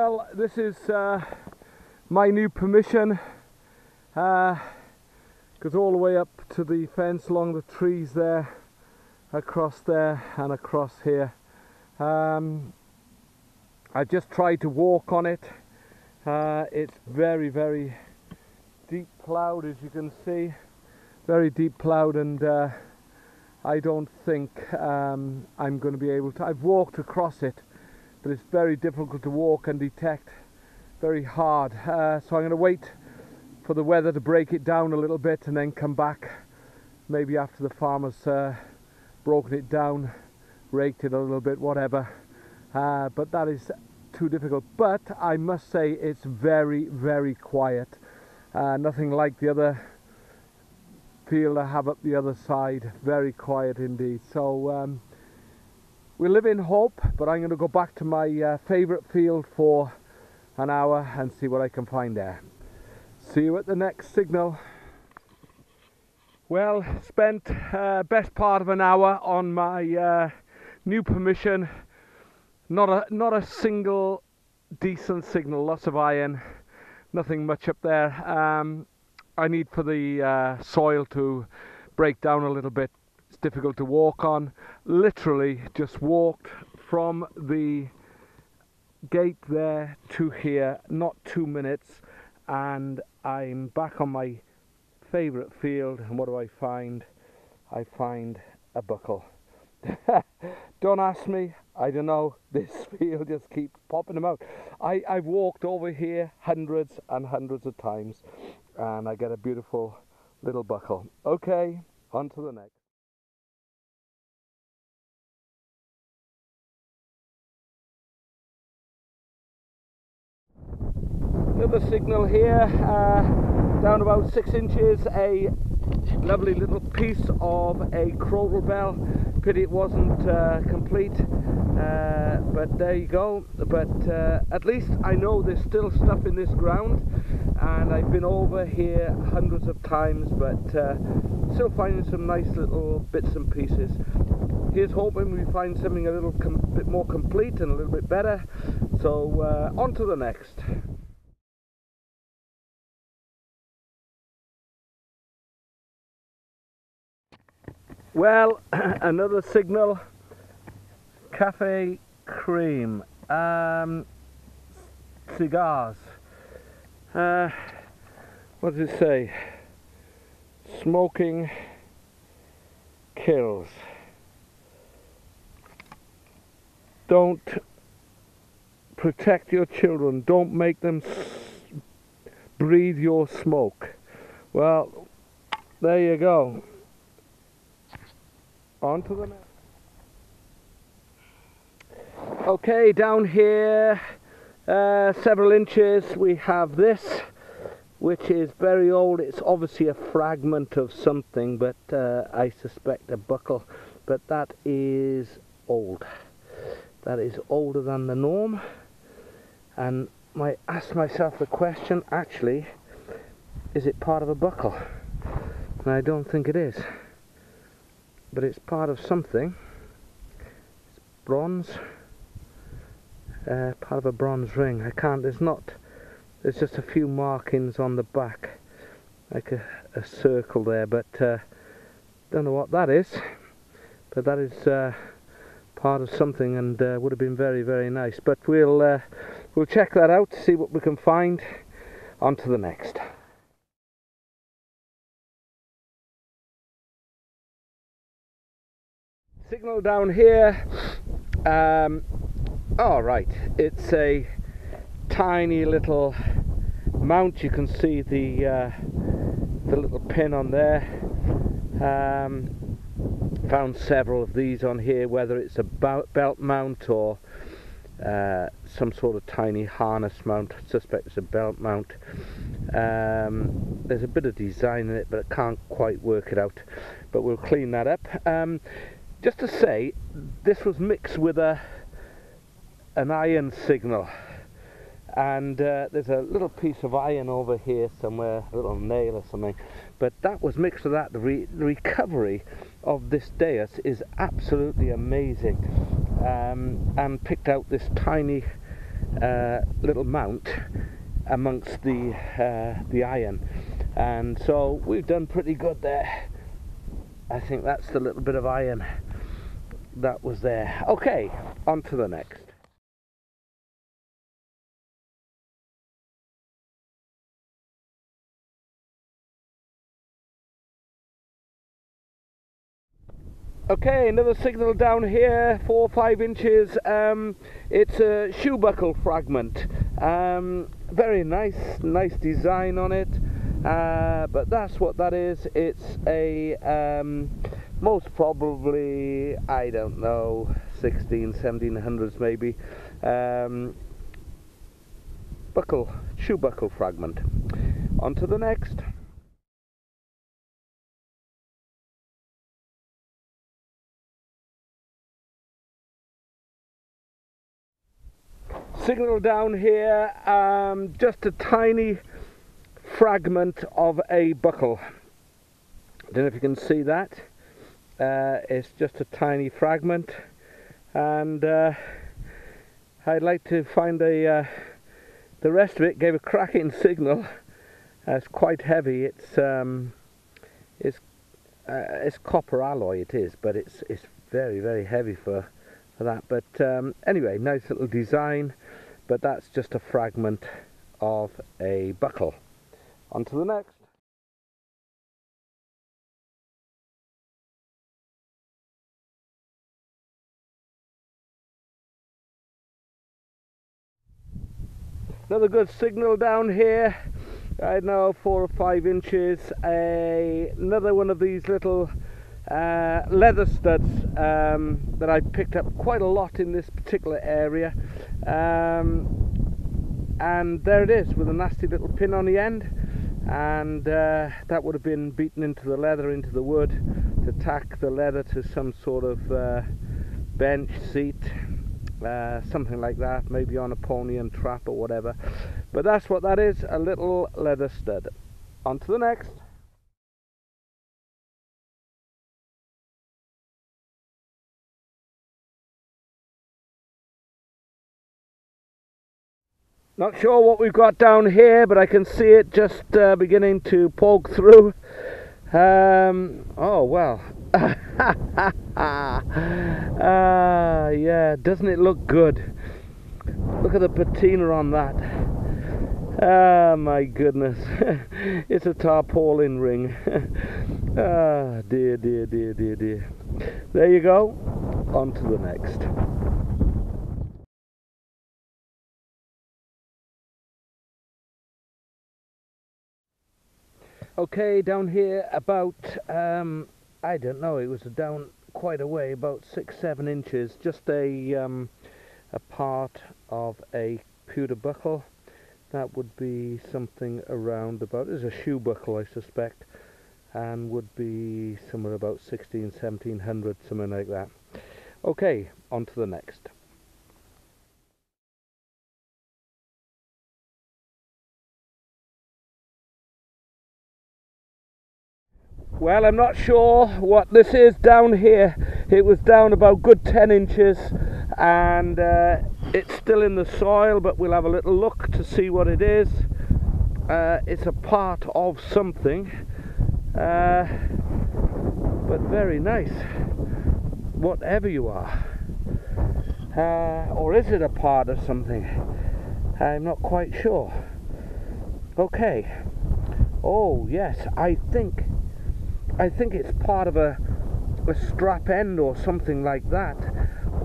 Well, this is my new permission. Goes all the way up to the fence along the trees there, across there and across here. I just tried to walk on it. It's very, very deep ploughed, as you can see. Very deep ploughed, and I don't think I'm going to be able to. I've walked across it, but it's very difficult to walk and detect. Very hard. So I'm going to wait for the weather to break it down a little bit and then come back maybe after the farmer's broken it down, raked it a little bit, whatever. But that is too difficult. But I must say it's very, very quiet. Nothing like the other field I have up the other side. Very quiet indeed. So we live in hope, but I'm going to go back to my favourite field for an hour and see what I can find there. See you at the next signal. Well, spent best part of an hour on my new permission. Not a single decent signal. Lots of iron. Nothing much up there. I need for the soil to break down a little bit. It's difficult to walk on. Literally just walked from the gate there to here, not 2 minutes, and I'm back on my favourite field. And what do I find? I find a buckle. Don't ask me, I don't know. This field just keeps popping them out. I've walked over here hundreds and hundreds of times, and I get a beautiful little buckle. Okay, on to the next. Another signal here, down about 6 inches, a lovely little piece of a CROTAL bell. Pity it wasn't complete, but there you go. But at least I know there's still stuff in this ground, and I've been over here hundreds of times, but still finding some nice little bits and pieces. Here's hoping we find something a little bit more complete and a little bit better. So on to the next. Well, another signal, cafe cream, cigars, what does it say? Smoking kills. Don't protect your children, don't make them breathe your smoke. Well, there you go. On to the next. Okay, down here several inches we have this, which is very old. It's obviously a fragment of something, but I suspect a buckle, but that is old. That is older than the norm, and I ask myself the question, actually, is it part of a buckle? And I don't think it is. But it's part of something. It's bronze, part of a bronze ring. There's just a few markings on the back, like a circle there, but don't know what that is, but that is part of something, and would have been very, very nice. But we'll check that out, see what we can find. On to the next. Signal down here. All right, it's a tiny little mount. You can see the little pin on there. Found several of these on here, whether it's a belt mount or some sort of tiny harness mount. I suspect it's a belt mount. There's a bit of design in it, but I can't quite work it out, but we'll clean that up. Just to say, this was mixed with an iron signal, and there's a little piece of iron over here somewhere, a little nail or something, but that was mixed with that. The recovery of this dais is absolutely amazing, and picked out this tiny little mount amongst the iron, and so we've done pretty good there. I think that's the little bit of iron that was there. Okay, on to the next. Okay, another signal down here, 4 or 5 inches. It's a shoe buckle fragment. Very nice design on it. But that's what that is. It's a most probably, I don't know, 1700s maybe, shoe buckle fragment. On to the next. Signal down here, just a tiny fragment of a buckle. I don't know if you can see that. It's just a tiny fragment, and I'd like to find the rest of it. Gave a cracking signal. It's quite heavy. It's copper alloy. It is, but it's very heavy for that. But anyway, nice little design. But that's just a fragment of a buckle. On to the next. Another good signal down here. I don't know, 4 or 5 inches. Another one of these little leather studs that I picked up quite a lot in this particular area, and there it is with a nasty little pin on the end, and that would have been beaten into the leather, into the wood, to tack the leather to some sort of bench, seat, something like that, maybe on a pony and trap or whatever. But that's what that is, a little leather stud. On to the next. Not sure what we've got down here, but I can see it just beginning to poke through. Oh well. Yeah, doesn't it look good? Look at the patina on that. Ah, my goodness. It's a tarpaulin ring. Ah, dear. There you go. On to the next. Okay, down here about, I don't know, it was down quite a way, about 6-7 inches, just a part of a pewter buckle. That would be something around about, it's a shoe buckle I suspect, and would be somewhere about 1700, something like that. Okay, on to the next. Well, I'm not sure what this is down here. It was down about good 10 inches, and it's still in the soil, but we'll have a little look to see what it is. It's a part of something, but very nice, whatever you are. Or is it a part of something? I'm not quite sure. Okay. Oh yes, I think it's part of a strap end or something like that.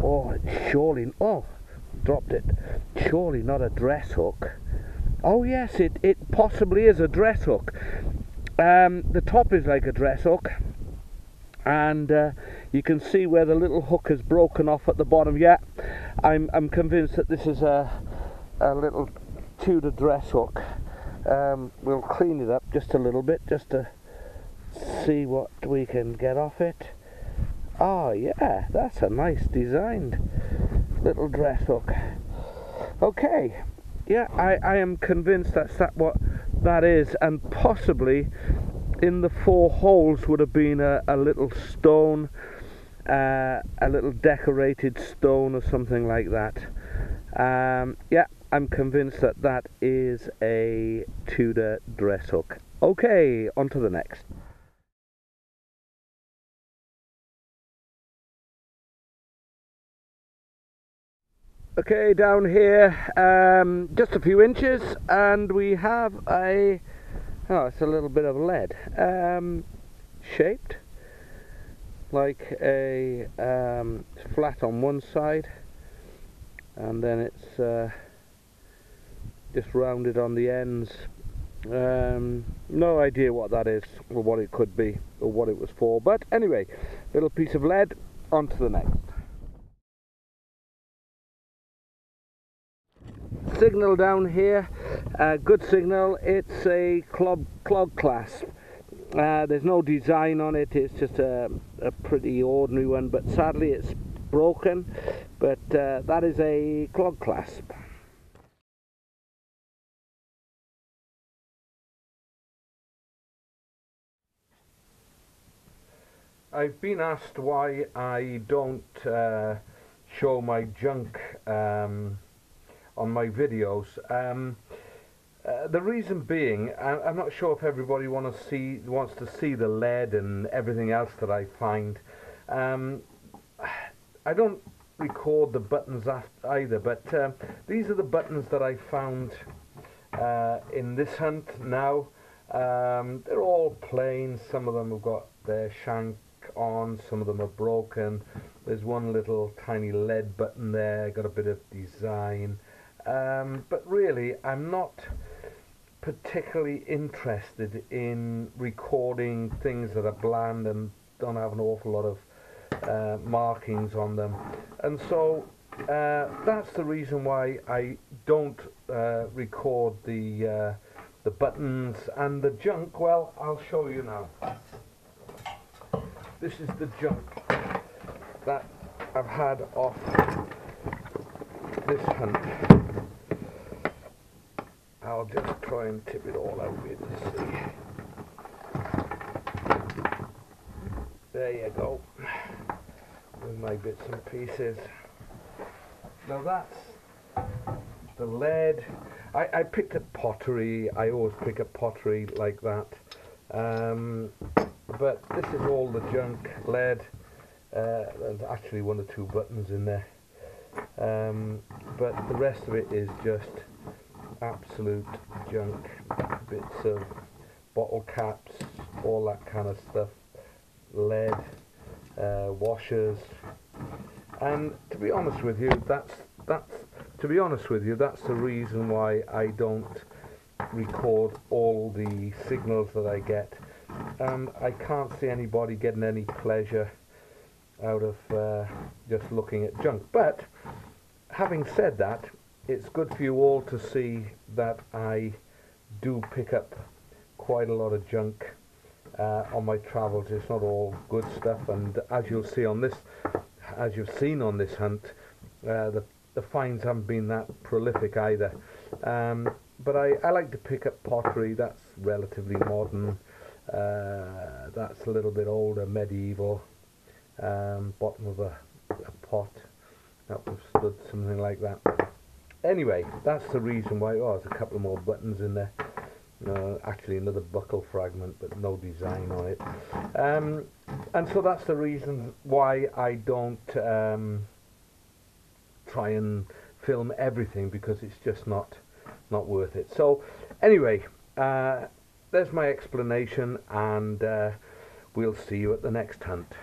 Or surely, oh, dropped it. Surely not a dress hook. Oh yes, it possibly is a dress hook. The top is like a dress hook, and you can see where the little hook is broken off at the bottom. Yeah, I'm convinced that this is a little Tudor dress hook. We'll clean it up just a little bit, just to see what we can get off it. Oh yeah, that's a nice designed little dress hook. Okay, yeah, I am convinced that's what that is, and possibly in the 4 holes would have been a little stone, a little decorated stone or something like that. Yeah, I'm convinced that that is a Tudor dress hook. Okay, on to the next. Okay, down here, just a few inches, and we have a, oh, it's a little bit of lead, shaped like a, flat on one side, and then it's just rounded on the ends. No idea what that is, or what it could be, or what it was for, but anyway, little piece of lead, on to the next. Signal down here, good signal. It's a CLOG CLASP. There's no design on it, it's just a pretty ordinary one, but sadly it's broken, but that is a CLOG CLASP. I've been asked why I don't show my junk on my videos. The reason being, I'm not sure if everybody wants to see the lead and everything else that I find. I don't record the buttons either, but these are the buttons that I found in this hunt now. They're all plain. Some of them have got their shank on, some of them are broken. There's one little tiny lead button there, got a bit of design. But really, I'm not particularly interested in recording things that are bland and don't have an awful lot of markings on them, and so that's the reason why I don't record the buttons and the junk. Well, I'll show you now. This is the junk that I've had off this hunt. I'll just try and tip it all out here to see. There you go, with my bits and pieces. Now that's the lead. I picked up pottery. I always pick up pottery like that. But this is all the junk lead. There's actually one or two buttons in there. But the rest of it is just absolute junk. Bits of bottle caps, all that kind of stuff. Lead, washers. And to be honest with you, that's the reason why I don't record all the signals that I get. I can't see anybody getting any pleasure out of just looking at junk. But having said that, it's good for you all to see that I do pick up quite a lot of junk on my travels. It's not all good stuff, and as you'll see on this, as you've seen on this hunt, the finds haven't been that prolific either. But I like to pick up pottery. That's relatively modern. That's a little bit older, medieval. Bottom of a pot that was stood something like that. Anyway, that's the reason why. Oh, there's a couple more buttons in there. Actually another buckle fragment, but no design on it. And so that's the reason why I don't try and film everything, because it's just not worth it. So anyway, there's my explanation, and we'll see you at the next hunt.